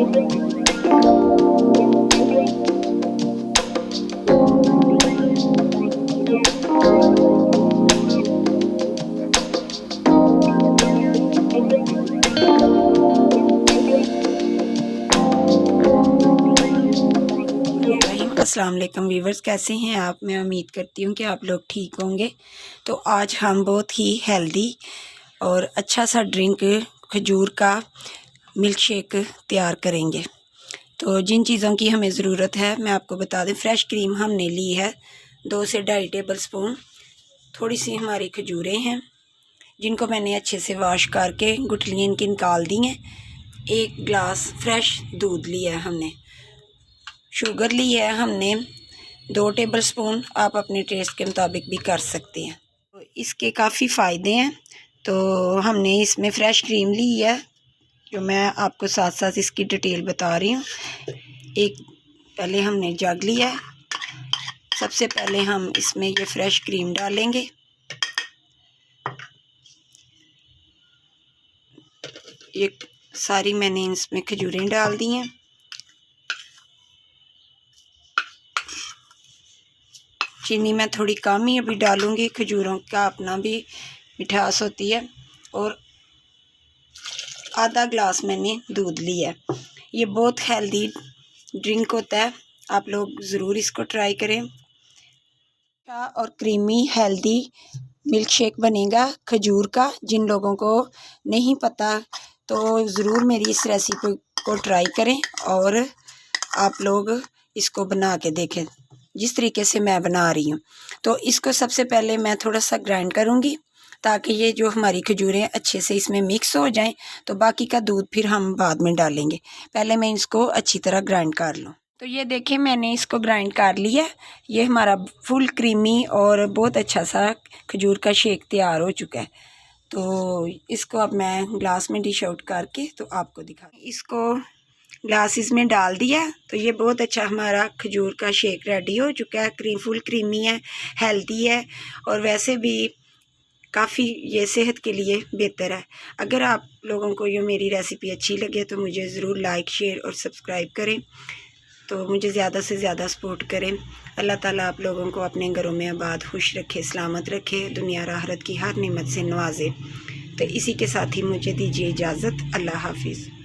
अस्सलाम वालेकुम व्यूवर्स, कैसे हैं आप। मैं उम्मीद करती हूँ कि आप लोग ठीक होंगे। तो आज हम बहुत ही हेल्दी और अच्छा सा ड्रिंक खजूर का मिल्क शेक तैयार करेंगे। तो जिन चीज़ों की हमें ज़रूरत है मैं आपको बता दें। फ्रेश क्रीम हमने ली है 2 से 2.5 टेबल स्पून। थोड़ी सी हमारी खजूरें हैं जिनको मैंने अच्छे से वॉश करके गुठलियाँ इनकी निकाल दी हैं। 1 गिलास फ्रेश दूध लिया है हमने। शुगर ली है हमने 2 टेबल स्पून। आप अपने टेस्ट के मुताबिक भी कर सकते हैं। तो इसके काफ़ी फ़ायदे हैं। तो हमने इसमें फ़्रेश क्रीम ली है जो मैं आपको साथ साथ इसकी डिटेल बता रही हूँ। एक पहले हमने जग लिया है। सबसे पहले हम इसमें ये फ़्रेश क्रीम डालेंगे। ये सारी मैंने इसमें खजूरें डाल दी हैं। चीनी मैं थोड़ी कम ही अभी डालूँगी, खजूरों का अपना भी मिठास होती है। और आधा ग्लास मैंने दूध लिया है। ये बहुत हेल्दी ड्रिंक होता है, आप लोग ज़रूर इसको ट्राई करें। और क्रीमी हेल्दी मिल्क शेक बनेगा खजूर का। जिन लोगों को नहीं पता तो ज़रूर मेरी इस रेसिपी को ट्राई करें और आप लोग इसको बना के देखें जिस तरीके से मैं बना रही हूँ। तो इसको सबसे पहले मैं थोड़ा सा ग्राइंड करूँगी ताकि ये जो हमारी खजूरें अच्छे से इसमें मिक्स हो जाएं। तो बाकी का दूध फिर हम बाद में डालेंगे। पहले मैं इसको अच्छी तरह ग्राइंड कर लूँ। तो ये देखें मैंने इसको ग्राइंड कर लिया। ये हमारा फुल क्रीमी और बहुत अच्छा सा खजूर का शेक तैयार हो चुका है। तो इसको अब मैं ग्लास में डिश आउट करके तो आपको दिखा, इसको ग्लासेस में डाल दिया। तो ये बहुत अच्छा हमारा खजूर का शेक रेडी हो चुका है। फुल क्रीमी है, हेल्दी है और वैसे भी काफ़ी ये सेहत के लिए बेहतर है। अगर आप लोगों को ये मेरी रेसिपी अच्छी लगे तो मुझे ज़रूर लाइक शेयर और सब्सक्राइब करें। तो मुझे ज़्यादा से ज़्यादा सपोर्ट करें। अल्लाह ताला आप लोगों को अपने घरों में आबाद खुश रखे, सलामत रखे, दुनिया और आखिरत की हर नेमत से नवाजे। तो इसी के साथ ही मुझे दीजिए इजाज़त। अल्लाह हाफिज़।